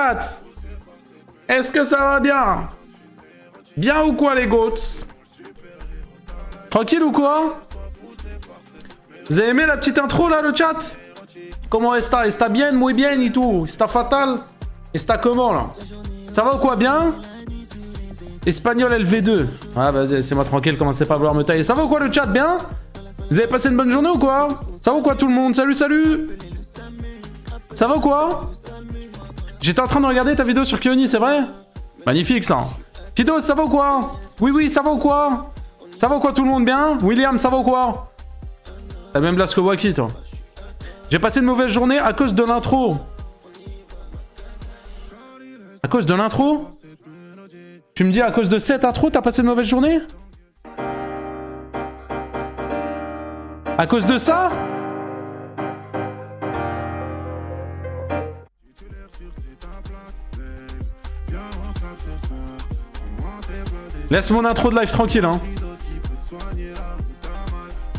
chat? Est-ce que ça va bien? Bien ou quoi les goats? Tranquille ou quoi? Vous avez aimé la petite intro là, le chat? Comment está? Está bien, muy bien et tout? Está fatal? Está comment là? Ça va ou quoi? Bien? Espagnol LV2. Ah vas-y, laissez-moi tranquille, commencez pas à vouloir me tailler. Ça va ou quoi le chat? Bien? Vous avez passé une bonne journée ou quoi? Ça va ou quoi tout le monde? Salut, salut! Ça va ou quoi? J'étais en train de regarder ta vidéo sur Kioni, c'est vrai? Magnifique ça. Fido, ça va ou quoi? Oui, oui, ça va ou quoi? Ça va ou quoi tout le monde? Bien? William, ça va ou quoi? T'as le même blast que Waki, toi. J'ai passé une mauvaise journée à cause de l'intro. À cause de l'intro? Tu me dis à cause de cette intro, t'as passé une mauvaise journée? À cause de ça? Laisse mon intro de live tranquille, hein.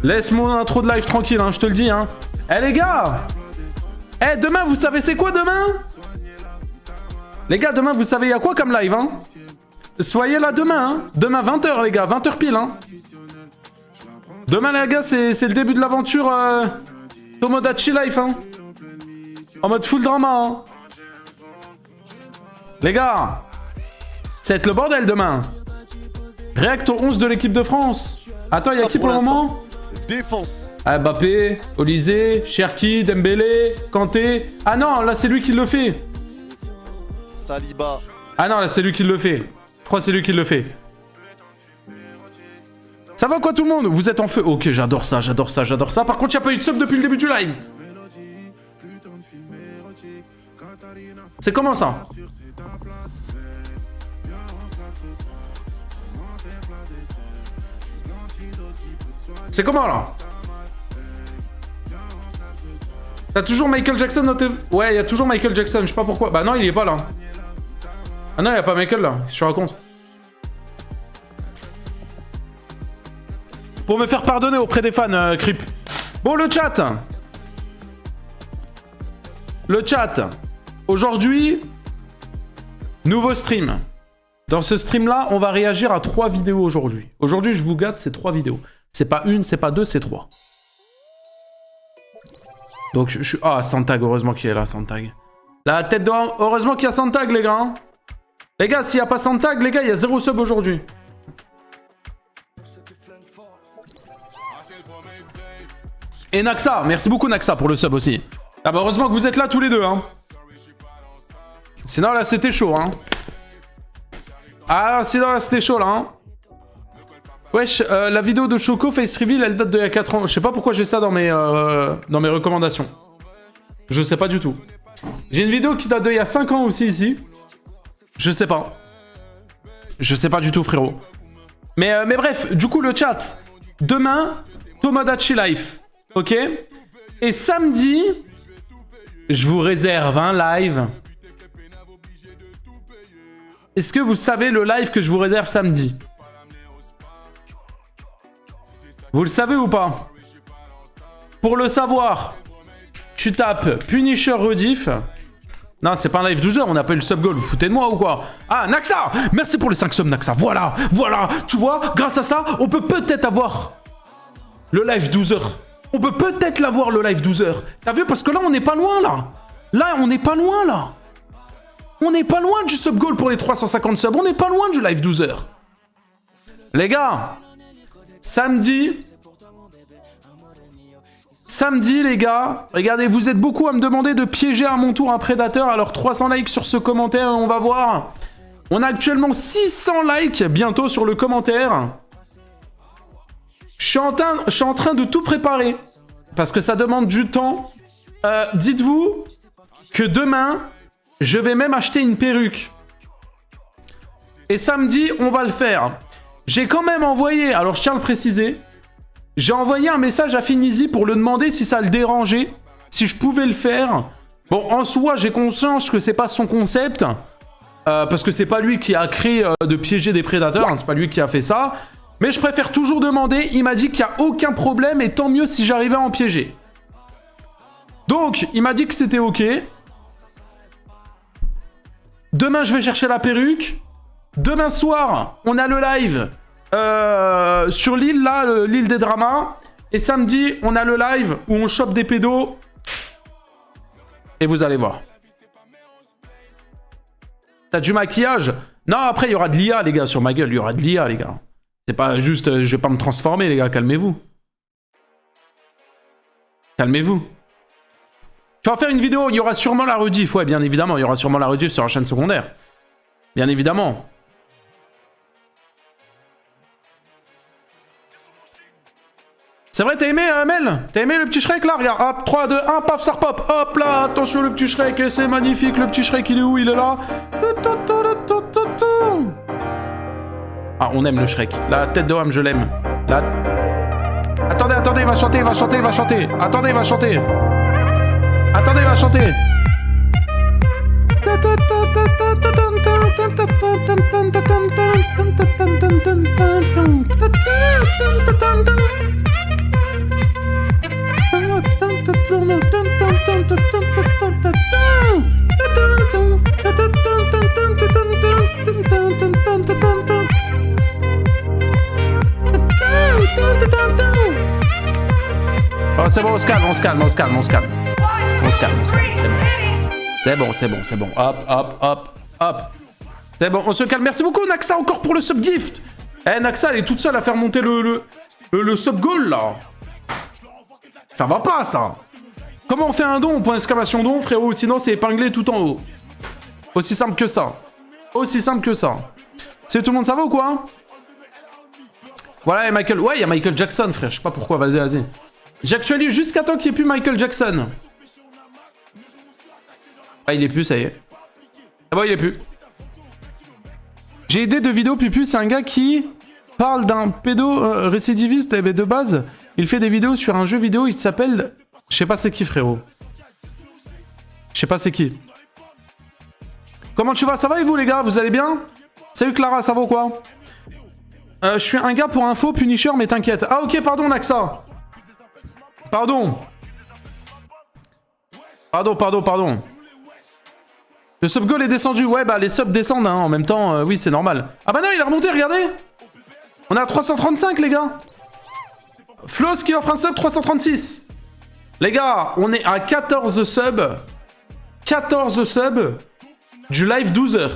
Laisse mon intro de live tranquille, hein, je te le dis, hein. Eh les gars! Eh, demain, vous savez c'est quoi demain? Les gars, demain, vous savez il y a quoi comme live, hein? Soyez là demain, hein. Demain, 20h, les gars, 20h pile, hein. Demain, les gars, c'est le début de l'aventure Tomodachi Life, hein. En mode full drama, hein. Les gars, ça va être le bordel demain. React au 11 de l'équipe de France. Attends, il y a qui pour le moment? Défense. Ah, Mbappé, Olysée, Cherki, Dembélé, Kanté. Ah non, là c'est lui qui le fait. Saliba. Ah non, là c'est lui qui le fait. Je crois que c'est lui qui le fait. Ça va quoi tout le monde? Vous êtes en feu? Ok, j'adore ça, j'adore ça, j'adore ça. Par contre, il n'y a pas eu de sub depuis le début du live. C'est comment ça? C'est comment là? T'as toujours Michael Jackson dans tes... Ouais, il y a toujours Michael Jackson, je sais pas pourquoi. Bah non, il y est pas là. Ah non, il y a pas Michael là, je te raconte. Pour me faire pardonner auprès des fans, Creep. Bon, le chat. Le chat. Aujourd'hui, nouveau stream. Dans ce stream-là, on va réagir à 3 vidéos aujourd'hui. Aujourd'hui, je vous gâte, c'est 3 vidéos. C'est pas une, c'est pas deux, c'est 3. Donc, je suis... Ah, Santag, heureusement qu'il est là, Santag. La tête de... Heureusement qu'il y a Santag, les gars. Hein. Les gars, s'il n'y a pas Santag, les gars, il y a 0 sub aujourd'hui. Et Naxa, merci beaucoup Naxa pour le sub aussi. Ah bah heureusement que vous êtes là tous les deux, hein. Sinon, là, c'était chaud, hein. Ah, sinon, là, c'était chaud, là, hein. Wesh, la vidéo de Choco Face Reveal, elle date d'il y a 4 ans. Je sais pas pourquoi j'ai ça dans mes recommandations. Je sais pas du tout. J'ai une vidéo qui date d'il y a 5 ans aussi, ici. Je sais pas. Je sais pas du tout, frérot. Mais bref, du coup, le chat. Demain, Tomodachi Life. Ok? Et samedi, je vous réserve un live. Est-ce que vous savez le live que je vous réserve samedi? Vous le savez ou pas? Pour le savoir, tu tapes Punisher Rediff. Non, c'est pas un live 12h, on appelle le sub goal. Vous foutez de moi ou quoi? Ah, Naxa! Merci pour les 5 subs, Naxa. Voilà, voilà. Tu vois, grâce à ça, on peut peut-être avoir le live 12h. On peut peut-être l'avoir, le live 12h. T'as vu? Parce que là, on n'est pas loin, là. Là, on n'est pas loin, là. On n'est pas loin du sub goal pour les 350 subs. On n'est pas loin du live 12h. Les gars, samedi, les gars, regardez, vous êtes beaucoup à me demander de piéger à mon tour un prédateur. Alors 300 likes sur ce commentaire, on va voir. On a actuellement 600 likes bientôt sur le commentaire. Je suis en train de tout préparer parce que ça demande du temps. Dites-vous que demain, je vais même acheter une perruque. Et samedi, on va le faire. J'ai quand même envoyé, alors je tiens à le préciser, j'ai envoyé un message à Finizy pour le demander si ça le dérangeait, si je pouvais le faire. Bon, en soi, j'ai conscience que c'est pas son concept, parce que c'est pas lui qui a créé de piéger des prédateurs, hein, c'est pas lui qui a fait ça. Mais je préfère toujours demander, il m'a dit qu'il n'y a aucun problème, et tant mieux si j'arrivais à en piéger. Donc, il m'a dit que c'était ok. Demain, je vais chercher la perruque. Demain soir, on a le live sur l'île, là, l'île des dramas. Et samedi, on a le live où on chope des pédos. Et vous allez voir. T'as du maquillage? Non, après, il y aura de l'IA, les gars, sur ma gueule. Il y aura de l'IA, les gars. C'est pas juste, je vais pas me transformer, les gars. Calmez-vous. Calmez-vous. Tu vas faire une vidéo, il y aura sûrement la rediff. Ouais, bien évidemment, il y aura sûrement la rediff sur la chaîne secondaire. Bien évidemment. C'est vrai, t'as aimé, Mel? T'as aimé le petit Shrek, là? Regarde, hop, 3, 2, 1, paf, ça repop. Hop là, attention, le petit Shrek, et c'est magnifique. Le petit Shrek, il est où? Il est là. Ah, on aime le Shrek. La tête de Ham, je l'aime. La... Attendez, attendez, il va chanter, il va chanter, il va chanter. Attendez, il va chanter. Attendez, il va chanter. Oh, c'est bon, on se calme, on se calme, on se calme, on se calme. On se calme, on se calme, c'est bon. C'est bon, c'est bon. Hop, hop, hop, hop. C'est bon, on se calme. Merci beaucoup, Naxa, encore pour le subgift. Eh, Naxa, elle est toute seule à faire monter le sub-goal, là. Ça va pas, ça. Comment on fait un don? Point d'exclamation don, frérot. Sinon, c'est épinglé tout en haut. Aussi simple que ça. Aussi simple que ça. C'est tout le monde, ça va ou quoi? Voilà, et Michael. Ouais, il y a Michael Jackson, frère. Je sais pas pourquoi. Vas-y, vas-y. J'actualise jusqu'à temps qu'il n'y ait plus Michael Jackson. Ah, il est plus, ça y est. Ah bon, il est plus. J'ai aidé de vidéos Pupu, c'est un gars qui parle d'un pédo récidiviste. Eh ben, de base, il fait des vidéos sur un jeu vidéo, il s'appelle... Je sais pas c'est qui, frérot. Je sais pas c'est qui. Comment tu vas? Ça va et vous, les gars? Vous allez bien? Salut Clara, ça va ou quoi? Je suis un gars pour info, Punisher, mais t'inquiète. Ah ok, pardon, Naxa. Pardon. Pardon. Le sub goal est descendu. Ouais, bah les subs descendent, hein. En même temps, oui, c'est normal. Ah bah non, il est remonté, regardez. On est à 335, les gars. Floss qui offre un sub, 336. Les gars, on est à 14 subs. 14 subs du live 12h.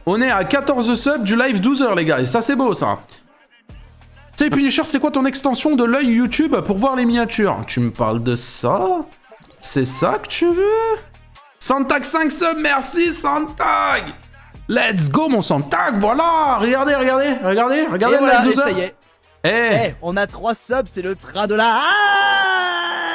On est à 14 subs du live 12h, les gars. Et ça, c'est beau, ça. Tu sais, Punisher, c'est quoi ton extension de l'œil YouTube pour voir les miniatures? Tu me parles de ça? C'est ça que tu veux? Santag 5 subs, merci Santag. Let's go, mon Santag, voilà. Regardez le voilà, live 12h. ça y est. Eh, On a 3 subs, c'est le train de la...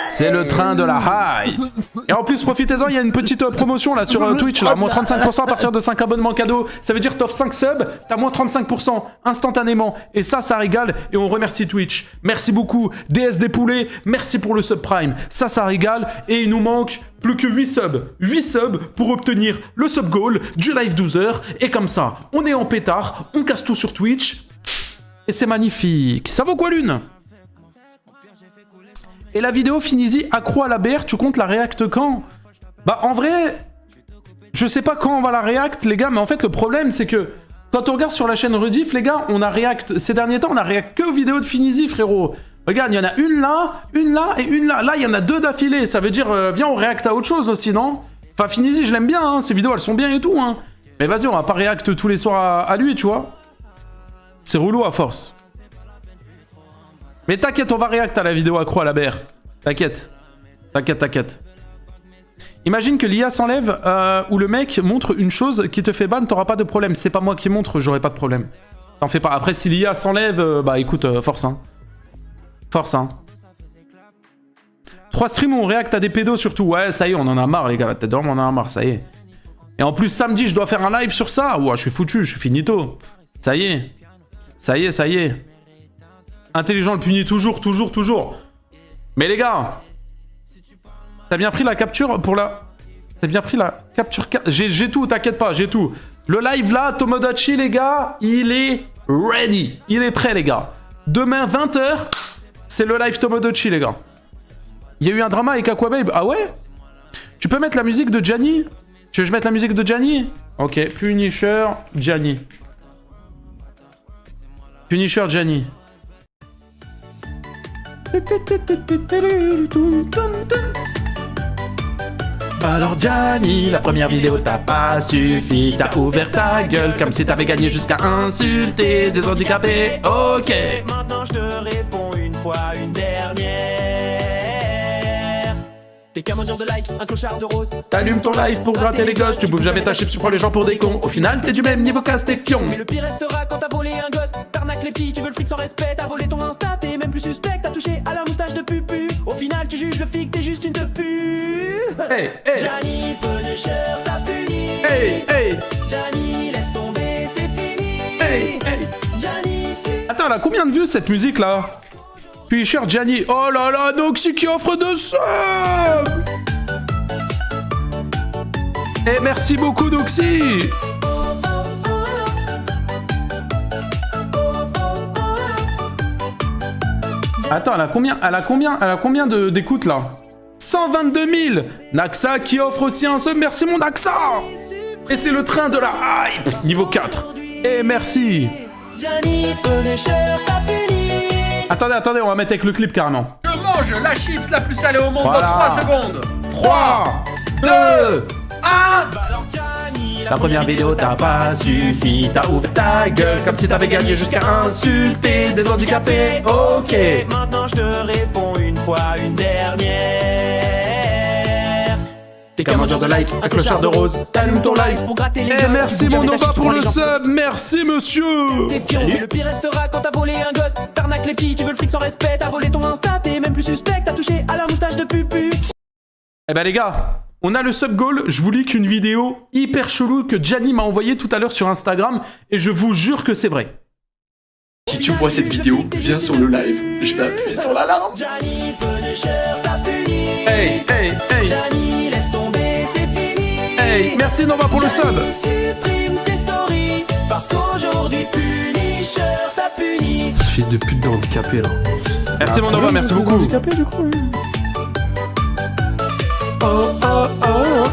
c'est le train de la high. Et en plus, profitez-en, il y a une petite promotion là sur Twitch, là, moins 35% à partir de 5 abonnements cadeaux. Ça veut dire que t'offres 5 subs, t'as moins 35% instantanément. Et ça régale. Et on remercie Twitch. Merci beaucoup, DS des poulets. Merci pour le sub prime. Ça régale. Et il nous manque plus que 8 subs. 8 subs pour obtenir le sub goal du live 12h. Et comme ça, on est en pétard, on casse tout sur Twitch. Et c'est magnifique. Ça vaut quoi, Lune? Et la vidéo Finizy accro à la BR, tu comptes la react quand? Bah en vrai, je sais pas quand on va la react, les gars, mais en fait le problème c'est que quand on regarde sur la chaîne Rediff, les gars, on a react, ces derniers temps, on a react que aux vidéos de Finizy, frérot. Regarde, il y en a une là et une là. Là, il y en a 2 d'affilée, ça veut dire, viens, on react à autre chose aussi, non? Enfin, Finizy, je l'aime bien, hein. Ces vidéos, elles sont bien et tout, hein. Mais vas-y, on va pas react tous les soirs à lui, tu vois. C'est relou à force. Mais t'inquiète, on va react à la vidéo accro à la BR. T'inquiète. Imagine que l'IA s'enlève où le mec montre une chose qui te fait ban, t'auras pas de problème. C'est pas moi qui montre, j'aurai pas de problème. T'en fais pas. Après, si l'IA s'enlève, bah écoute, force, hein. Force, hein. 3 streams où on react à des pédos surtout. Ouais, ça y est, on en a marre, les gars. La tête d'homme, on en a marre, ça y est. Et en plus, samedi, je dois faire un live sur ça. Ouah, je suis foutu, je suis finito. Ça y est. Ça y est. Intelligent le punit toujours. Mais les gars, t'as bien pris la capture pour la... T'as bien pris la capture... J'ai tout, t'inquiète pas, j'ai tout. Le live là, Tomodachi, les gars, il est ready. Il est prêt, les gars. Demain, 20h, c'est le live Tomodachi, les gars. Il y a eu un drama avec Aquababe. Ah ouais? Tu peux mettre la musique de Gianni? Tu veux que je mette la musique de Gianni? Ok, Punisher, Gianni. Punisher, Gianni. Alors Gianni, la première vidéo t'a pas suffi. T'as ouvert ta gueule comme si t'avais gagné jusqu'à insulter des handicapés. Ok. Maintenant je te réponds une fois, une dernière. T'es qu'un mendiant de like, un clochard de rose. T'allumes ton live pour gratter les gosses. Tu bouffes jamais ta chips, tu prends les gens pour des cons. Au final, t'es du même niveau casse, t'es fion. Mais le pire restera quand t'as volé un gosse. T'arnaques les petits, tu veux le fric sans respect. T'as volé ton Insta, t'es même plus suspect. T'as touché à la moustache de pupu. Au final, tu juges le flic, t'es juste une te pue. Hey, hey, Gianni, Punisher, t'as puni. hey, hey, Gianni, laisse tomber, c'est fini. hey, hey. Gianni, Attends, elle a combien de vues cette musique là? Punisher, Gianni. Oh là là, Noxy qui offre 2 subs. Et merci beaucoup Noxy. Attends, elle a combien d'écoutes là? 122 000. Naxa qui offre aussi un sub. Merci mon Naxa. Et c'est le train de la hype, niveau 4. Et merci. Gianni, Punisher, t'as puni. Attendez, on va mettre avec le clip carrément. Je mange la chips la plus salée au monde Voilà. dans 3 secondes. 3, 2, 1. Alors Gianni, La première vidéo t'a pas suffi. T'as ouvert ta gueule comme si t'avais gagné jusqu'à insulter des handicapés. Ok. maintenant je te réponds une fois, une dernière. T'es qu'un mendiant de like, un clochard de rose. T'allumes ton live. Pour gratter les Et gosses, merci tu mon bouges jamais ta Nova chips, tu pour prends le les gens sub. Merci monsieur. T'es fion, mais le pire restera quand t'as volé un gosse. T'arnaques les petits, tu veux le fric sans respect. T'as volé ton Insta, t'es même plus suspect. T'as touché à la moustache de pupu. Eh ben les gars, on a le sub goal. Je vous leak une vidéo hyper chelou que Gianni m'a envoyée tout à l'heure sur Instagram. Et je vous jure que c'est vrai. Si tu vois cette vidéo, viens sur le live. Je vais appuyer sur l'alarme. Gianni, Punisher, t'as puni. Hey, hey, hey, Gianni, laisse tomber, c'est fini. hey. Merci Nova pour le sub. Gianni, supprime tes stories. Parce qu'aujourd'hui, Punisher, t'as puni. Fils de pute de handicapé là. Merci mon Nova, merci beaucoup. Oh, oh, oh.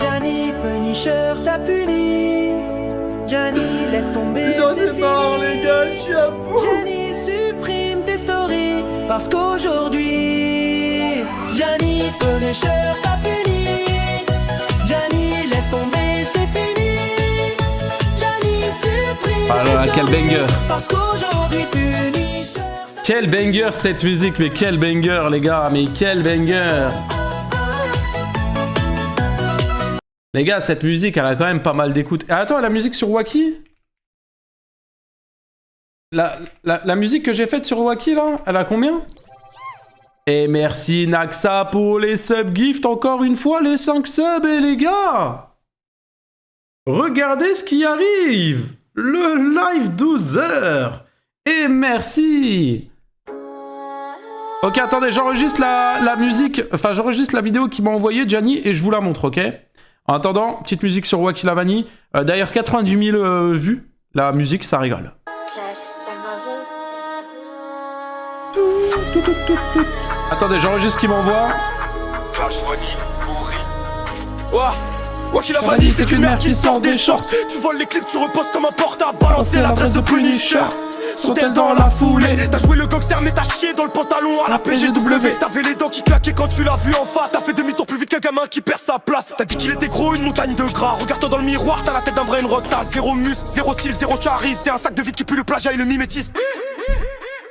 Gianni, Punisher, t'as puni. Gianni, laisse tomber, c'est fini. les gars, je suis à bout. Gianni, supprime tes stories. Parce qu'aujourd'hui, Gianni, Punisher, t'as puni. Gianni, laisse tomber, c'est fini. Gianni, supprime Ah là là, tes quel stories. banger. Parce qu'aujourd'hui, Punisher. Quel banger cette musique, mais quel banger les gars, mais quel banger. Les gars, cette musique, elle a quand même pas mal d'écoute. Ah, attends, la musique sur Wacky? La musique que j'ai faite sur Wacky, là, elle a combien? Et merci Naxa pour les sub gift, encore une fois, les 5 subs, et les gars, regardez ce qui arrive. Le live 12 heures. Et merci. Ok, attendez, j'enregistre la musique, enfin, j'enregistre la vidéo qu'il m'a envoyée, Gianni, et je vous la montre, ok? En attendant, petite musique sur Wacky Lavani. D'ailleurs, 90 000 vues. La musique, ça rigole. Attendez, j'enregistre ce qu'il m'envoie. Wesh, il a vanille, t'es une merde qui sort des shorts. Tu voles les clips, tu reposes comme un portable. Balancer l'adresse de Punisher. Sont-elles dans la foulée? T'as joué le gangster, mais t'as chié dans le pantalon à la PGW. T'avais les dents qui claquaient quand tu l'as vu en face. T'as fait demi-tour plus vite qu'un gamin qui perd sa place. T'as dit qu'il était gros, une montagne de gras. Regarde-toi dans le miroir, t'as la tête d'un brain rock. T'as zéro muscle, zéro style, zéro charisme. T'es un sac de vide qui pue le plagiat et le mimétisme.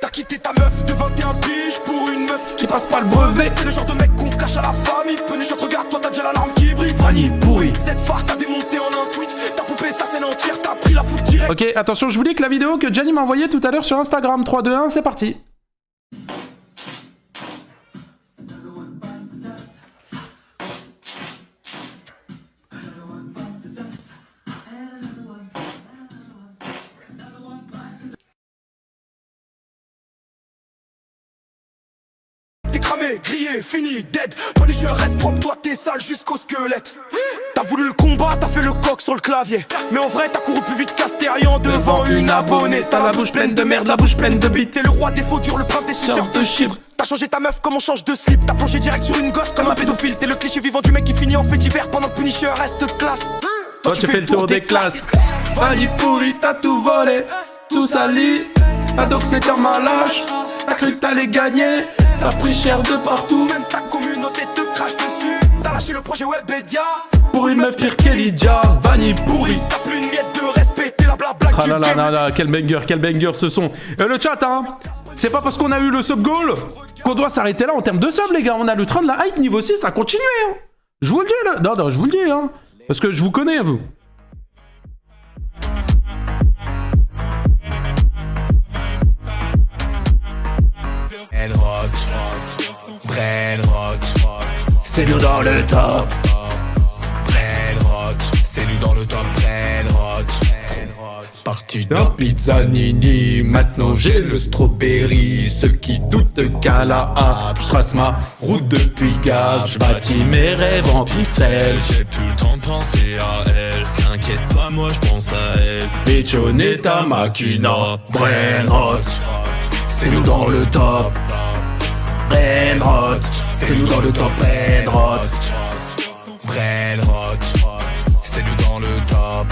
T'as quitté ta meuf de 21 piges pour une meuf qui passe pas le brevet. T'es le genre de mec qu'on cache à la famille. Punisher, regarde, toi t'as déjà l'alarme qui brille. Fanny pourri, cette phare t'as démonté en un tweet. T'as pompé sa scène entière, t'as pris la foot direct. Ok, attention, je vous dis que la vidéo que Gianni m'a envoyée tout à l'heure sur Instagram. 3, 2, 1, c'est parti. T'es cramé, grillé, fini, dead. Punisher reste propre, toi t'es sale jusqu'au squelette. T'as voulu le combat, t'as fait le coq sur le clavier. Mais en vrai, t'as couru plus vite qu'Astérian devant une abonnée. T'as la bouche pleine de merde, la bouche pleine de bite. T'es le roi des faux durs, le prince des suceurs de chibre. T'as changé ta meuf comme on change de slip. T'as plongé direct sur une gosse comme un pédophile. T'es le cliché vivant du mec qui finit en fait divers pendant que Punisher reste classe. Toi tu fais le tour des classes. Fanny pourri, t'as tout volé, tout sali. T'as donc c'est comme un lâche. T'as cru que t'allais gagner. T'as pris cher de partout. Même ta communauté te crache dessus. T'as lâché le projet Webedia pour une meuf pire qu'Elijah. Vanille pourri. T'as plus une miette de respect. T'es la blabla Ah là là là là, quel banger ce son. Le chat hein, c'est pas parce qu'on a eu le sub goal qu'on doit s'arrêter là en termes de sub les gars. On a le train de la hype niveau 6 à continuer hein. Je vous le dis là. Non, je vous le dis hein. Parce que je vous connais vous. Brainrock, c'est nous dans le top. Brainrock, c'est nous dans le top. Brainrock, parti d'un pizzanini, maintenant j'ai le strawberry. Ceux qui doutent qu'à la hape, je trace ma route depuis Gap. Je bâtis mes rêves en pixels. J'ai plus le temps de penser à elle. T'inquiète pas, moi je pense à elle. Béchonné ta machina. Brainrock, c'est nous dans le top. Brainrock, c'est nous dans le top. Brainrock, Brainrock, c'est nous dans le top.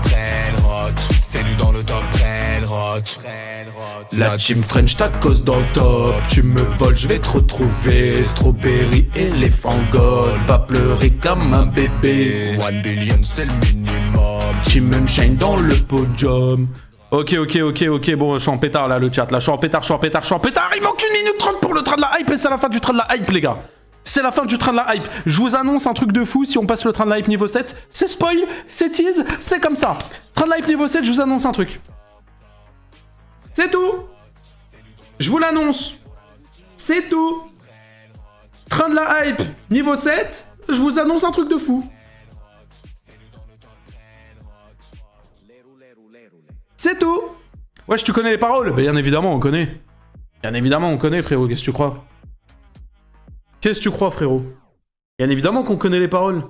Brainrock, c'est nous dans le top. Brainrock, la team French tacos dans le top. Tu me voles, je vais te retrouver. Strawberry, éléphant gold, va pleurer comme un bébé. 1 billion c'est le minimum. Team Unchained dans le podium. Ok, bon, je suis en pétard là, le chat, là, je suis en pétard, il manque 1 minute 30 pour le train de la hype et c'est la fin du train de la hype, les gars. C'est la fin du train de la hype. Je vous annonce un truc de fou, si on passe le train de la hype niveau 7, c'est spoil, c'est tease, c'est comme ça. Train de la hype niveau 7, je vous annonce un truc. C'est tout. Je vous l'annonce. C'est tout. Train de la hype niveau 7, je vous annonce un truc de fou. C'est tout. Wesh, tu connais les paroles? Bien évidemment, on connaît. Bien évidemment, on connaît, frérot. Qu'est-ce que tu crois? Qu'est-ce que tu crois, frérot? Bien évidemment qu'on connaît les paroles.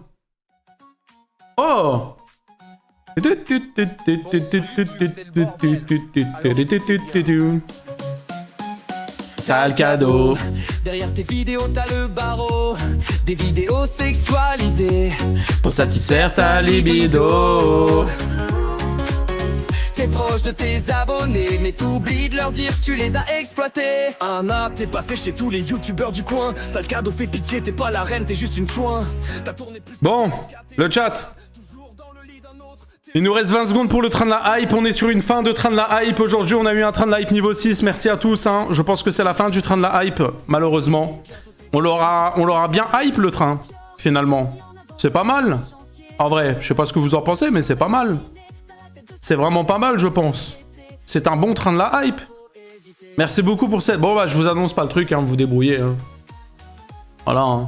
Oh! T'as le cadeau. Derrière tes vidéos, t'as le barreau. Des vidéos sexualisées Pour satisfaire ta libido. T'es proche de tes abonnés, mais t'oublies de leur dire que tu les as exploités. T'es passé chez tous les youtubeurs du coin. T'as le cadeau, fait pitié, t'es pas la reine, t'es juste une chouin. T'as tourné plus. Bon, le chat. Il nous reste 20 secondes pour le train de la hype. On est sur une fin de train de la hype. Aujourd'hui, on a eu un train de la hype niveau 6. Merci à tous. Hein. Je pense que c'est la fin du train de la hype, malheureusement. On l'aura bien hype, le train, finalement. C'est pas mal. En vrai, je sais pas ce que vous en pensez, mais c'est pas mal. C'est vraiment pas mal, je pense. C'est un bon train de la hype. Merci beaucoup pour cette... Bon, bah, je vous annonce pas le truc, hein, vous débrouillez. Hein. Voilà. Hein.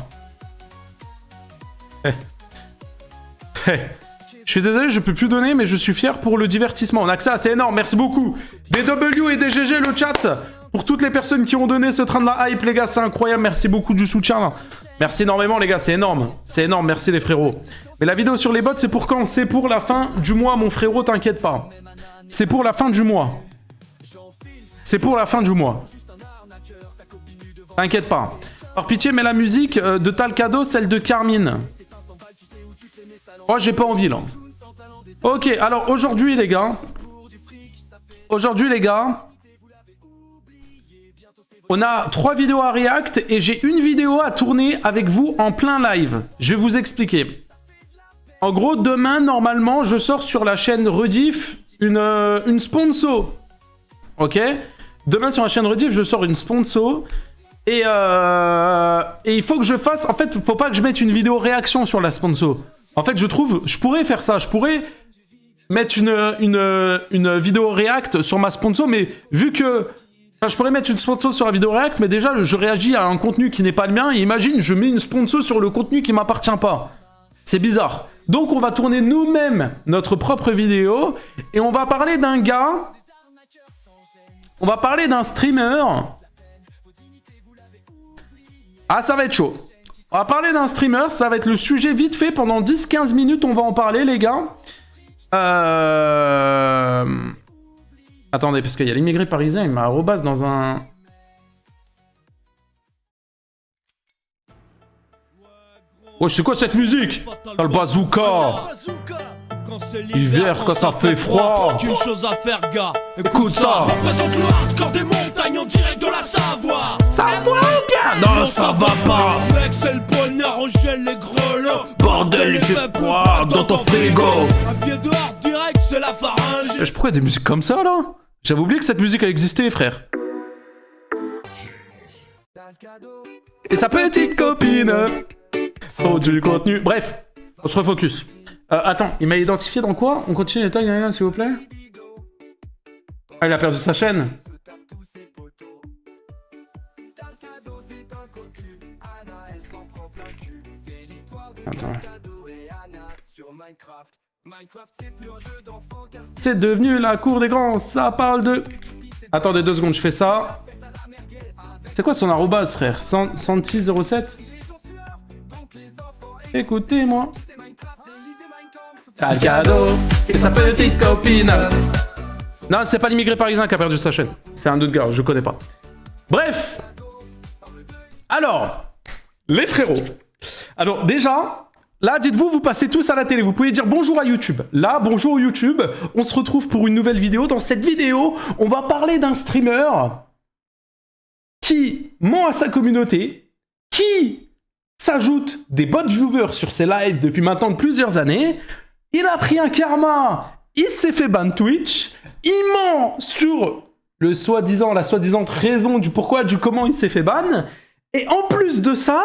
Je suis désolé, je peux plus donner, mais je suis fier pour le divertissement. On a que ça, c'est énorme, merci beaucoup. Des W et des GG, le chat. Pour toutes les personnes qui ont donné ce train de la hype, les gars, c'est incroyable. Merci beaucoup du soutien. Merci énormément, les gars, c'est énorme. C'est énorme, merci les frérots. Mais la vidéo sur les bots, c'est pour quand? C'est pour la fin du mois, mon frérot, t'inquiète pas. C'est pour la fin du mois. C'est pour la fin du mois. T'inquiète pas. Par pitié, mets la musique de Talcado, celle de Carmine. Oh, j'ai pas envie, là. Ok, alors aujourd'hui, les gars. On a 3 vidéos à react et j'ai une vidéo à tourner avec vous en plein live. Je vais vous expliquer. En gros, demain, normalement, je sors sur la chaîne Rediff une sponsor. Ok? Demain, sur la chaîne Rediff, je sors une sponsor. Et il faut que je fasse... En fait, il faut pas que je mette une vidéo réaction sur la sponsor. En fait, je trouve... Je pourrais faire ça. Je pourrais mettre une vidéo react sur ma sponsor, mais vu que... Enfin, je pourrais mettre une sponsor sur la vidéo react, mais déjà, je réagis à un contenu qui n'est pas le mien. Et imagine, je mets une sponsor sur le contenu qui m'appartient pas. C'est bizarre. Donc, on va tourner nous-mêmes notre propre vidéo. Et on va parler d'un gars... On va parler d'un streamer... Ah, ça va être chaud. On va parler d'un streamer, ça va être le sujet vite fait, pendant 10-15 minutes on va en parler les gars. Attendez, parce qu'il y a l'immigré parisien, il m'a arrobase dans un... Oh, c'est quoi cette musique? Dans le bazooka. Hiver quand ça fait froid. Une chose à faire, gars. Écoute ça. Représente le hardcore des montagnes en direct de la Savoie. Savoie ou bien? Non, ça va pas. Mec, c'est le bonheur, on gèle les grelots. Bordel, il fait froid dans ton frigo. Un pied dehors direct, c'est la pharinge. Je pourrais des musiques comme ça là? J'avais oublié que cette musique a existé, frère. Et sa petite copine. Faut du contenu. Bref, on se refocus. Attends, il m'a identifié dans quoi? On continue les tags, s'il vous plaît? Ah, il a perdu sa chaîne. Attends. C'est devenu la cour des grands, ça parle de... Attendez 2 secondes, je fais ça. C'est quoi son arrobase, frère? Santi07? Écoutez-moi. T'as le cadeau et sa petite copine. Non, c'est pas l'immigré parisien qui a perdu sa chaîne. C'est un autre gars, je connais pas. Bref. Alors, les frérots. Alors déjà, là, dites-vous, vous passez tous à la télé. Vous pouvez dire bonjour à YouTube. Là, bonjour YouTube. On se retrouve pour une nouvelle vidéo. Dans cette vidéo, on va parler d'un streamer qui ment à sa communauté, qui s'ajoute des bots viewers sur ses lives depuis maintenant plusieurs années. Il a pris un karma, il s'est fait ban Twitch, il ment sur la soi-disant raison du pourquoi, du comment il s'est fait ban. Et en plus de ça,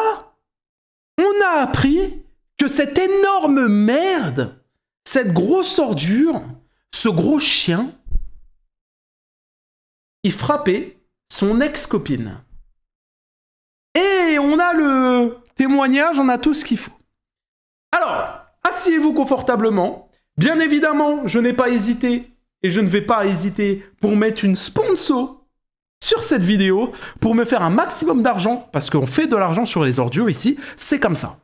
on a appris que cette énorme merde, cette grosse ordure, ce gros chien, il frappait son ex-copine. Et on a le témoignage, on a tout ce qu'il faut. Alors, asseyez-vous confortablement. Bien évidemment, je n'ai pas hésité, et je ne vais pas hésiter pour mettre une sponsor sur cette vidéo, pour me faire un maximum d'argent, parce qu'on fait de l'argent sur les ordures ici, c'est comme ça.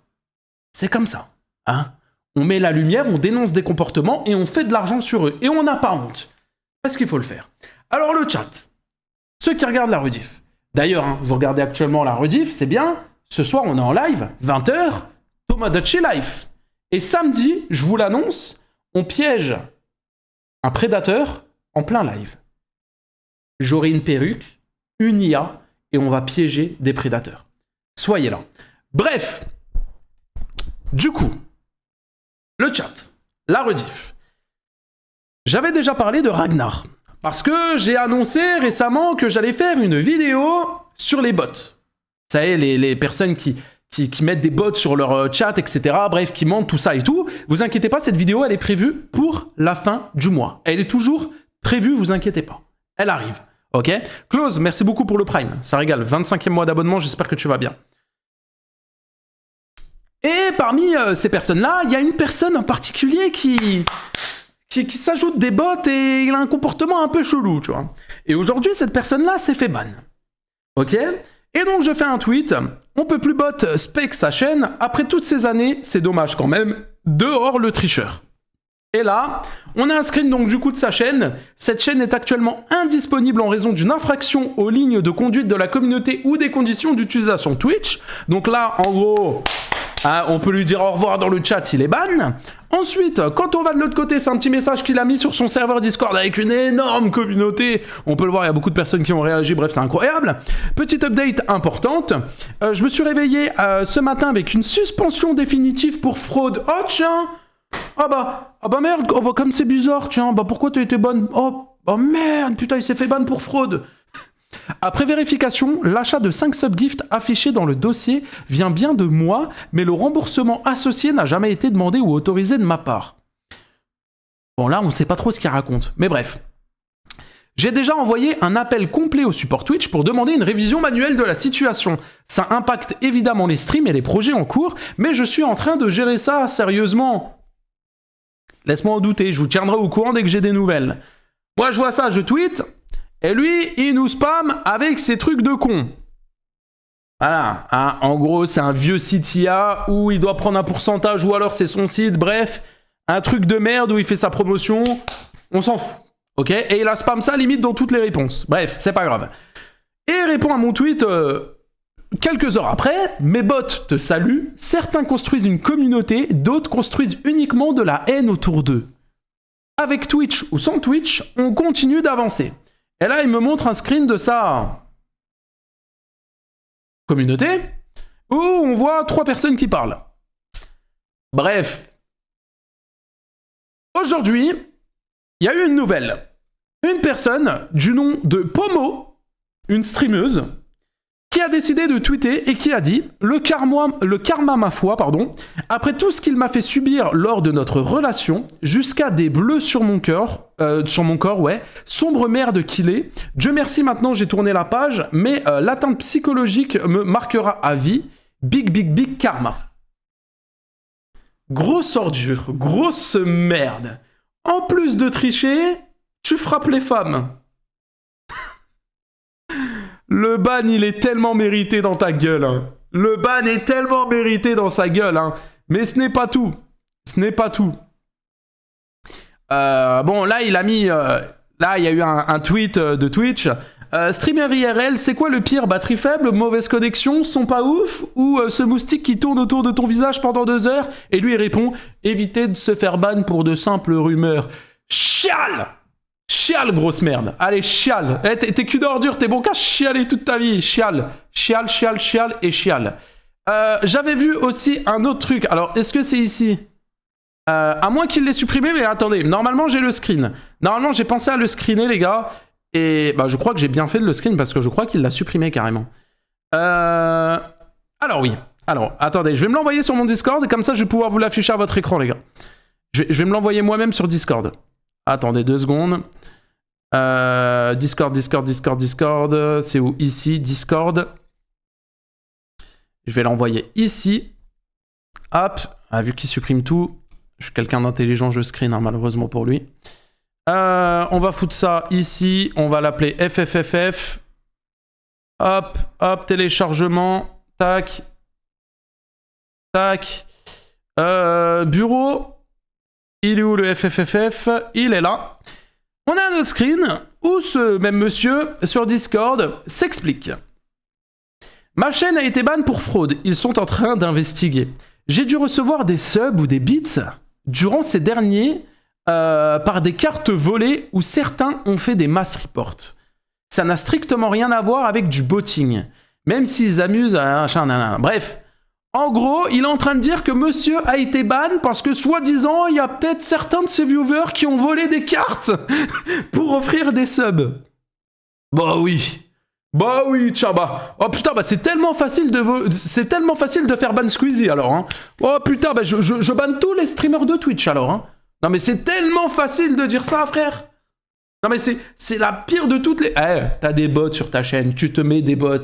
C'est comme ça. Hein? On met la lumière, on dénonce des comportements, et on fait de l'argent sur eux. Et on n'a pas honte. Parce qu'il faut le faire. Alors le chat, ceux qui regardent la rediff. D'ailleurs, hein, vous regardez actuellement la rediff, c'est bien. Ce soir, on est en live, 20h, Tomodachi Life. Et samedi, je vous l'annonce, on piège un prédateur en plein live. J'aurai une perruque, une IA, et on va piéger des prédateurs. Soyez là. Bref, du coup, le chat, la rediff. J'avais déjà parlé de Ragnar, parce que j'ai annoncé récemment que j'allais faire une vidéo sur les bots. Vous savez, les personnes qui mettent des bots sur leur chat, etc. Bref, qui mentent, tout ça et tout. Vous inquiétez pas, cette vidéo, elle est prévue pour la fin du mois. Elle est toujours prévue, vous inquiétez pas. Elle arrive, ok? Close, merci beaucoup pour le Prime. Ça régale, 25e mois d'abonnement, j'espère que tu vas bien. Et parmi ces personnes-là, il y a une personne en particulier qui s'ajoute des bots et il a un comportement un peu chelou, tu vois. Et aujourd'hui, cette personne-là s'est fait ban. Ok? Et donc je fais un tweet, on peut plus bot spec sa chaîne, après toutes ces années, c'est dommage quand même, dehors le tricheur. Et là, on a un screen donc du coup de sa chaîne, cette chaîne est actuellement indisponible en raison d'une infraction aux lignes de conduite de la communauté ou des conditions d'utilisation Twitch. Donc là, en gros, hein, on peut lui dire au revoir dans le chat, il est ban. Ensuite, quand on va de l'autre côté, c'est un petit message qu'il a mis sur son serveur Discord avec une énorme communauté. On peut le voir, il y a beaucoup de personnes qui ont réagi, bref, c'est incroyable. Petite update importante. Je me suis réveillé ce matin avec une suspension définitive pour fraude. Oh tiens! Ah bah merde, oh bah comme c'est bizarre, tiens, bah pourquoi t'as été ban? Oh merde, putain, il s'est fait ban pour fraude. Après vérification, l'achat de 5 subgifts affichés dans le dossier vient bien de moi, mais le remboursement associé n'a jamais été demandé ou autorisé de ma part. Bon là, on ne sait pas trop ce qu'il raconte, mais bref. J'ai déjà envoyé un appel complet au support Twitch pour demander une révision manuelle de la situation. Ça impacte évidemment les streams et les projets en cours, mais je suis en train de gérer ça sérieusement. Laisse-moi en douter, je vous tiendrai au courant dès que j'ai des nouvelles. Moi je vois ça, je tweet... Et lui, il nous spam avec ses trucs de con. Voilà, hein, en gros, c'est un vieux site IA où il doit prendre un pourcentage ou alors c'est son site, bref, un truc de merde où il fait sa promotion, on s'en fout, ok? Et il a spam ça limite dans toutes les réponses. Bref, c'est pas grave. Et il répond à mon tweet quelques heures après, mes bots te saluent, certains construisent une communauté, d'autres construisent uniquement de la haine autour d'eux. Avec Twitch ou sans Twitch, on continue d'avancer. Et là, il me montre un screen de sa communauté où on voit 3 personnes qui parlent. Bref. Aujourd'hui, il y a eu une nouvelle. Une personne du nom de Pomo, une streameuse, qui a décidé de tweeter et qui a dit « Le karma ma foi, pardon, après tout ce qu'il m'a fait subir lors de notre relation, jusqu'à des bleus sur mon corps, ouais, sombre merde qu'il est, Dieu merci maintenant j'ai tourné la page, mais l'atteinte psychologique me marquera à vie, big karma. » Grosse ordure, grosse merde. En plus de tricher, tu frappes les femmes. Le ban, il est tellement mérité dans ta gueule. Hein. Le ban est tellement mérité dans sa gueule. Hein. Mais ce n'est pas tout. Ce n'est pas tout. Bon, là, il a mis... là, il y a eu un tweet de Twitch. Streamer IRL, c'est quoi le pire? Batterie faible, mauvaise connexion, son pas ouf? Ou ce moustique qui tourne autour de ton visage pendant 2 heures? Et lui, il répond, évitez de se faire ban pour de simples rumeurs. Chiale! Chiale, grosse merde. Allez, chiale. Eh, t'es cul d'ordure, t'es bon qu'à chialer toute ta vie. Chiale. Chiale et chiale. J'avais vu aussi un autre truc. Alors, est-ce que c'est ici? À moins qu'il l'ait supprimé, mais attendez. Normalement, j'ai le screen. Normalement, j'ai pensé à le screener, les gars. Et bah, je crois que j'ai bien fait de le screen parce que je crois qu'il l'a supprimé carrément. Alors, oui. Alors, attendez. Je vais me l'envoyer sur mon Discord et comme ça, je vais pouvoir vous l'afficher à votre écran, les gars. Je vais me l'envoyer moi-même sur Discord. Attendez 2 secondes. Discord. C'est où? Ici, Discord. Je vais l'envoyer ici. Hop. Ah, vu qu'il supprime tout, je suis quelqu'un d'intelligent, je screen, hein, malheureusement pour lui. On va foutre ça ici. On va l'appeler FFFF. Hop, téléchargement. Tac. Bureau. Il est où le FFFF? Il est là. On a un autre screen où ce même monsieur sur Discord s'explique. Ma chaîne a été ban pour fraude. Ils sont en train d'investiguer. J'ai dû recevoir des subs ou des bits durant ces derniers par des cartes volées où certains ont fait des mass reports. Ça n'a strictement rien à voir avec du botting. Même s'ils amusent à... Bref. En gros, il est en train de dire que monsieur a été ban parce que, soi-disant, il y a peut-être certains de ses viewers qui ont volé des cartes pour offrir des subs. Bah oui, Tchaba. Oh putain, bah c'est tellement facile de faire ban Squeezie alors. Hein. Oh putain, bah je banne tous les streamers de Twitch alors. Hein. Non mais c'est tellement facile de dire ça, frère. Non mais c'est la pire de toutes les... Eh, t'as des bots sur ta chaîne, tu te mets des bots.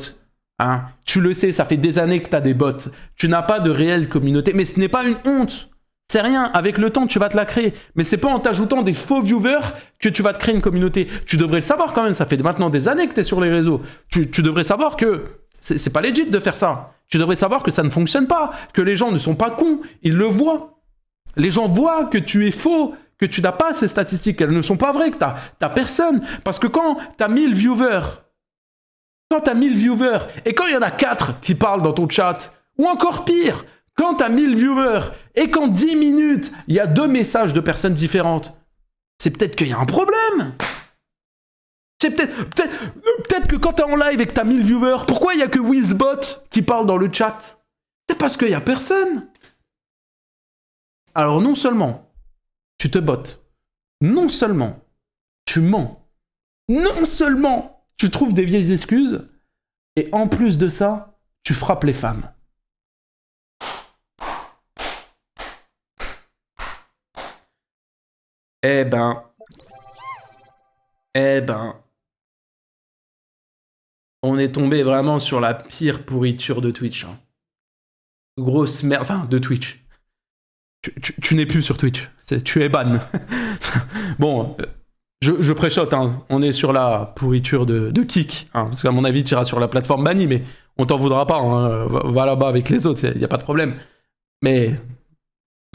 Hein, tu le sais, ça fait des années que tu as des bots. Tu n'as pas de réelle communauté. Mais ce n'est pas une honte. C'est rien. Avec le temps, tu vas te la créer. Mais c'est pas en t'ajoutant des faux viewers que tu vas te créer une communauté. Tu devrais le savoir quand même. Ça fait maintenant des années que tu es sur les réseaux. Tu devrais savoir que c'est pas legit de faire ça. Tu devrais savoir que ça ne fonctionne pas. Que les gens ne sont pas cons. Ils le voient. Les gens voient que tu es faux. Que tu n'as pas ces statistiques. Elles ne sont pas vraies. Que t'as personne. Parce que quand tu as 1000 viewers... Quand t'as 1000 viewers, et quand il y en a 4 qui parlent dans ton chat, ou encore pire, quand t'as 1000 viewers, et qu'en 10 minutes, il y a 2 messages de personnes différentes, c'est peut-être qu'il y a un problème. C'est peut-être que quand t'es en live et que t'as 1000 viewers, pourquoi il y a que Wizbot qui parle dans le chat? C'est parce qu'il y a personne. Alors non seulement tu te bottes, non seulement tu mens, non seulement tu trouves des vieilles excuses, et en plus de ça, tu frappes les femmes. Eh ben... On est tombé vraiment sur la pire pourriture de Twitch. Hein. Grosse merde... Enfin, de Twitch. Tu n'es plus sur Twitch. Tu es ban. Bon... Je préchote, hein. On est sur la pourriture de Kik, hein, parce qu'à mon avis, tu iras sur la plateforme bannie, mais On t'en voudra pas, hein. Va là-bas avec les autres, y a pas de problème. Mais...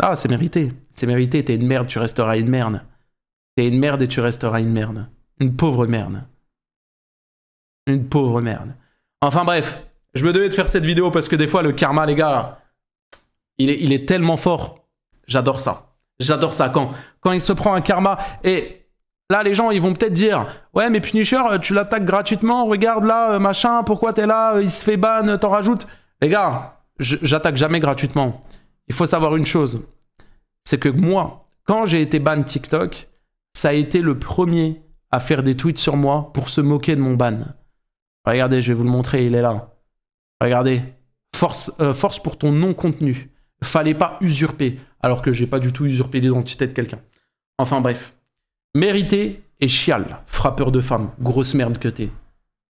Ah, c'est mérité. C'est mérité, t'es une merde, tu resteras une merde. T'es une merde et tu resteras une merde. Une pauvre merde. Une pauvre merde. Enfin bref, je me devais de faire cette vidéo parce que des fois, le karma, les gars, il est tellement fort. J'adore ça. J'adore ça. Quand il se prend un karma... Et là, les gens, ils vont peut-être dire « Ouais, mais Punisher, tu l'attaques gratuitement. Regarde là, machin, pourquoi t'es là? Il se fait ban, t'en rajoutes. » Les gars, j'attaque jamais gratuitement. Il faut savoir une chose. C'est que moi, quand j'ai été ban TikTok, ça a été le premier à faire des tweets sur moi pour se moquer de mon ban. Regardez, je vais vous le montrer, il est là. Regardez. Force pour ton non-contenu. Fallait pas usurper. Alors que j'ai pas du tout usurpé l'identité de quelqu'un. Enfin bref. Mérité et chial. Frappeur de femmes. Grosse merde que t'es.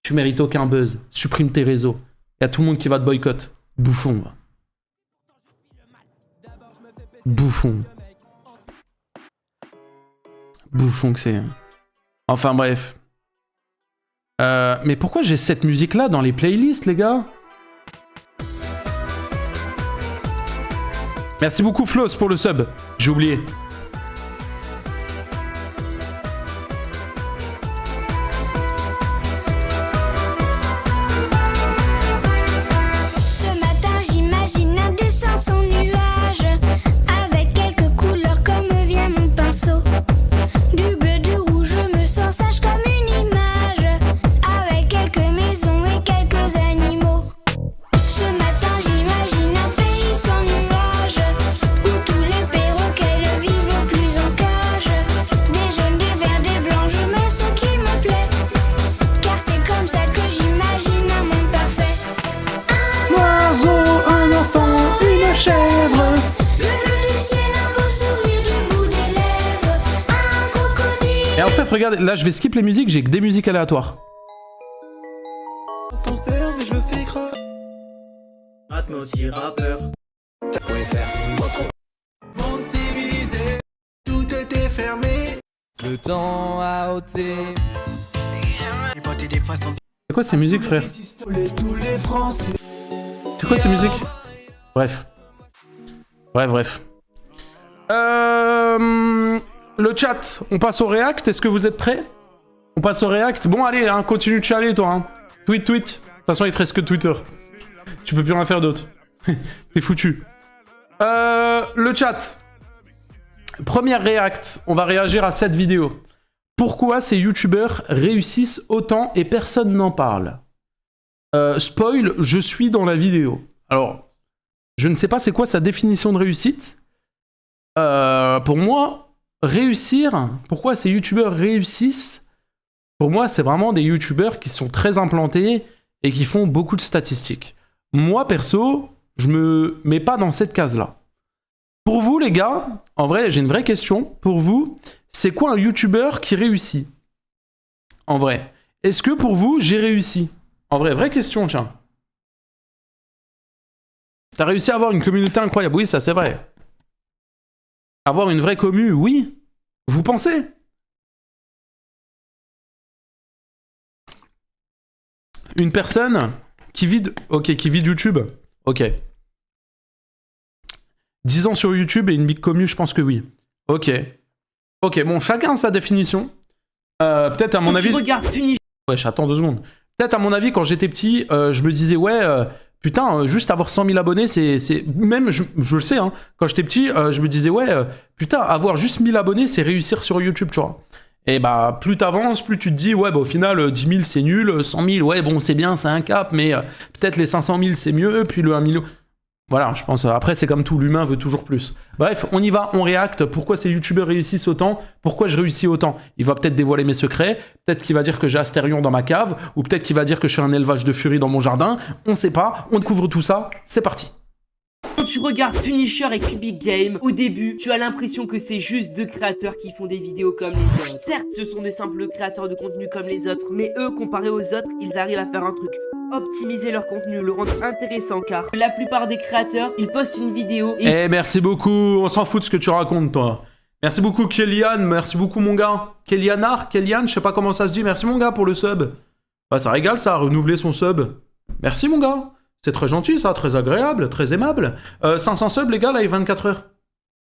Tu mérites aucun buzz. Supprime tes réseaux. Y a tout le monde qui va te boycott. Bouffon. Bouffon. Bouffon que c'est. Enfin bref. Mais pourquoi j'ai cette musique-là dans les playlists, les gars? Merci beaucoup Floss pour le sub. J'ai oublié. Ce matin j'imagine un dessin sans nuage, avec quelques couleurs comme vient mon pinceau. Du bleu, du rouge, je me sens sage comme une image, avec quelques maisons et quelques animaux. Ce matin j'imagine un pays sans nuages, où tous les perroquets ne vivent plus en cage. Des jaunes, des verts, des blancs, je mets ce qui me plaît, car c'est comme ça que j'imagine un monde parfait. Un oiseau, un enfant, une chèvre. Le bleu du ciel, un beau sourire du bout des lèvres, un crocodile. Et en fait, regardez, là je vais skip les musiques, j'ai que des musiques aléatoires. Ton cerveau, je le fais creux. Rate, mais aussi rappeur. Monde civilisé, tout était fermé. Le temps a ôté. C'est quoi ces musiques, frère? Tous les Français. C'est quoi ces musiques? Bref. Bref. Le chat, on passe au react. Est-ce que vous êtes prêts? On passe au react. Bon, allez, hein, continue de chialer, toi. Hein. Tweet. De toute façon, il te reste que Twitter. Tu peux plus rien faire d'autre. T'es foutu. Le chat. Première react. On va réagir à cette vidéo. Pourquoi ces youtubeurs réussissent autant et personne n'en parle? Spoil, je suis dans la vidéo. Alors, je ne sais pas c'est quoi sa définition de réussite. Pour moi, réussir, pourquoi ces youtubeurs réussissent? Pour moi, c'est vraiment des youtubeurs qui sont très implantés et qui font beaucoup de statistiques. Moi, perso, je me mets pas dans cette case-là. Pour vous, les gars, en vrai, j'ai une vraie question. Pour vous, c'est quoi un youtubeur qui réussit? En vrai. Est-ce que pour vous, j'ai réussi? En vrai, vraie question, tiens. T'as réussi à avoir une communauté incroyable? Oui, ça c'est vrai. Avoir une vraie commu? Oui. Vous pensez? Une personne qui vit... Ok, qui vit de YouTube? Ok. 10 ans sur YouTube et une big commu, je pense que oui. Ok. Ok, bon, chacun a sa définition. Peut-être à mon avis... Tu regardes Punisher. Wesh, attends 2 secondes. Peut-être à mon avis, quand j'étais petit, je me disais, ouais, putain, juste avoir 100 000 abonnés, c'est... Même, je le sais, hein, quand j'étais petit, je me disais, ouais, putain, avoir juste 1000 abonnés, c'est réussir sur YouTube, tu vois. Et bah, plus t'avances, plus tu te dis, ouais, bah au final, 10 000, c'est nul, 100 000, ouais, bon, c'est bien, c'est un cap, mais peut-être les 500 000, c'est mieux, puis le 1 million... Voilà, je pense, après, c'est comme tout, l'humain veut toujours plus. Bref, on y va, on réacte. Pourquoi ces youtubeurs réussissent autant? Pourquoi je réussis autant? Il va peut-être dévoiler mes secrets, peut-être qu'il va dire que j'ai Astérion dans ma cave, ou peut-être qu'il va dire que je fais un élevage de furies dans mon jardin. On sait pas, on découvre tout ça, c'est parti. Quand tu regardes Punisher et Cubic Game, au début, tu as l'impression que c'est juste 2 créateurs qui font des vidéos comme les autres. Certes, ce sont des simples créateurs de contenu comme les autres, mais eux, comparés aux autres, ils arrivent à faire un truc. Optimiser leur contenu, le rendre intéressant, car la plupart des créateurs, ils postent une vidéo et... Eh, merci beaucoup, on s'en fout de ce que tu racontes, toi. Merci beaucoup, Kélian, merci beaucoup, mon gars. Kélian, je sais pas comment ça se dit, merci, mon gars, pour le sub. Bah, ça régale, ça, renouveler son sub. Merci mon gars. C'est très gentil ça, très agréable, très aimable. 500 subs les gars, live 24 heures.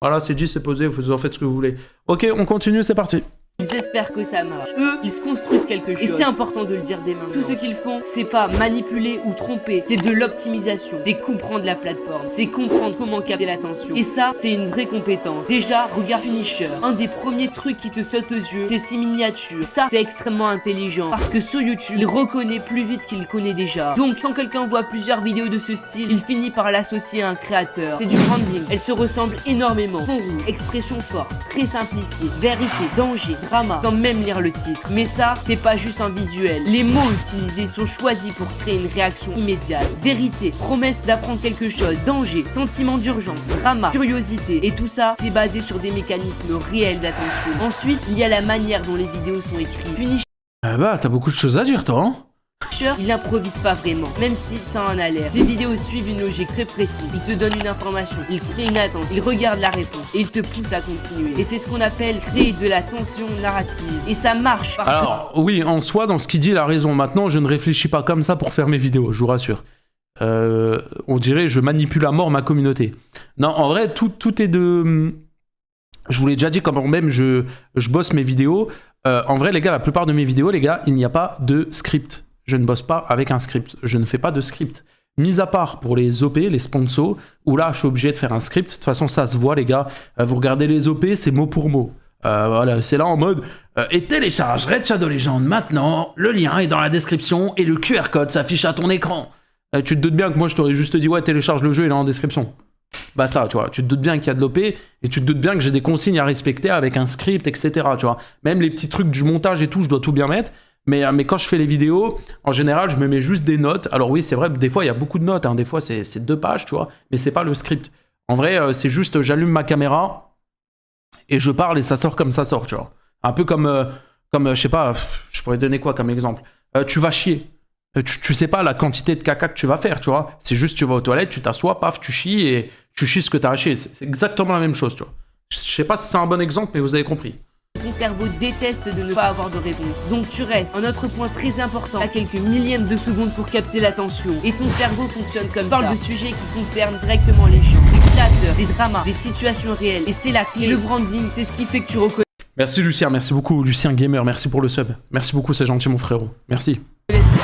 Voilà, c'est dit, c'est posé, vous en faites ce que vous voulez. Ok, on continue, c'est parti. Ils espèrent que ça marche. Eux, ils se construisent quelque chose. Et c'est important de le dire dès maintenant. Tout ce qu'ils font, c'est pas manipuler ou tromper. C'est de l'optimisation. C'est comprendre la plateforme. C'est comprendre comment capter l'attention. Et ça, c'est une vraie compétence. Déjà, regarde Punisher. Un des premiers trucs qui te saute aux yeux, c'est ses miniatures. Ça, c'est extrêmement intelligent. Parce que sur YouTube, il reconnaît plus vite qu'il connaît déjà. Donc, quand quelqu'un voit plusieurs vidéos de ce style, il finit par l'associer à un créateur. C'est du branding. Elles se ressemblent énormément. Fond rouge, expression forte, très simplifiée, vérité, danger, drama, sans même lire le titre. Mais ça, c'est pas juste un visuel. Les mots utilisés sont choisis pour créer une réaction immédiate. Vérité, promesse d'apprendre quelque chose, danger, sentiment d'urgence, drama, curiosité. Et tout ça, c'est basé sur des mécanismes réels d'attention. Ensuite, il y a la manière dont les vidéos sont écrites. Punisher, Bah, t'as beaucoup de choses à dire, toi, hein? il improvise pas vraiment, même si ça en a l'air. Ses vidéos suivent une logique très précise. Il te donne une information, il crée une attente, il regarde la réponse et il te pousse à continuer. Et c'est ce qu'on appelle créer de la tension narrative. Et ça marche parce Alors, oui, en soi, dans ce qu'il dit, il a raison. Maintenant, je ne réfléchis pas comme ça pour faire mes vidéos, je vous rassure. On dirait je manipule à mort ma communauté. Non, en vrai, tout est de... Je vous l'ai déjà dit, quand même je bosse mes vidéos. En vrai, les gars, la plupart de mes vidéos, les gars, il n'y a pas de script. Je ne bosse pas avec un script. Je ne fais pas de script. Mis à part pour les OP, les sponsors, où là, je suis obligé de faire un script. De toute façon, ça se voit, les gars. Vous regardez les OP, c'est mot pour mot. Voilà, c'est là en mode et télécharge Raid Shadow Legends maintenant. Le lien est dans la description et le QR code s'affiche à ton écran. Tu te doutes bien que moi, je t'aurais juste dit ouais, télécharge le jeu, il est en description. Basta, tu vois. Tu te doutes bien qu'il y a de l'OP et tu te doutes bien que j'ai des consignes à respecter avec un script, etc. Tu vois. Même les petits trucs du montage et tout, je dois tout bien mettre. Mais quand je fais les vidéos, en général, je me mets juste des notes. Alors oui, c'est vrai, des fois, il y a beaucoup de notes. Hein. Des fois, c'est 2 pages, tu vois. Mais c'est pas le script. En vrai, c'est juste, j'allume ma caméra et je parle et ça sort comme ça sort, tu vois. Un peu comme je sais pas, je pourrais donner quoi comme exemple. Tu vas chier. Tu sais pas la quantité de caca que tu vas faire, tu vois. C'est juste, tu vas aux toilettes, tu t'assois, paf, tu chies et tu chies ce que t'as chié. C'est exactement la même chose, tu vois. Je sais pas si c'est un bon exemple, mais vous avez compris. ton cerveau déteste de ne pas avoir de réponse. Donc tu restes. Un autre point très important, à quelques millièmes de secondes pour capter l'attention. Et ton cerveau fonctionne comme ça. Parle de sujets qui concernent directement les gens, des créateurs, des dramas, des situations réelles. Et c'est la clé. Le branding, c'est ce qui fait que tu reconnais. Merci Lucien, merci beaucoup Lucien Gamer, merci pour le sub. Merci beaucoup, c'est gentil mon frérot. Merci.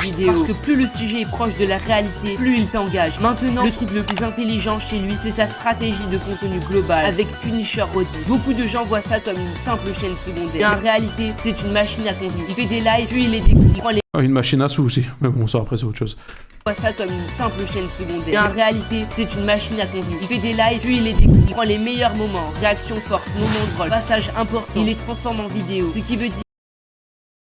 Vidéo. Parce que plus le sujet est proche de la réalité, plus il t'engage. Maintenant, le truc le plus intelligent chez lui, c'est sa stratégie de contenu global avec Punisher Roddy. Beaucoup de gens voient ça comme une simple chaîne secondaire. Mais en réalité, c'est une machine à contenu. Il fait des lives, puis il les découpe. Il prend les... Une machine à sous aussi, mais bon ça après c'est autre chose. Voit ça comme une simple chaîne secondaire. Mais en réalité, c'est une machine à contenu. Il fait des lives, puis il les découpe. Il prend les meilleurs moments, réactions fortes, moments drôles, passages importants. Il les transforme en vidéo. Ce qui veut dire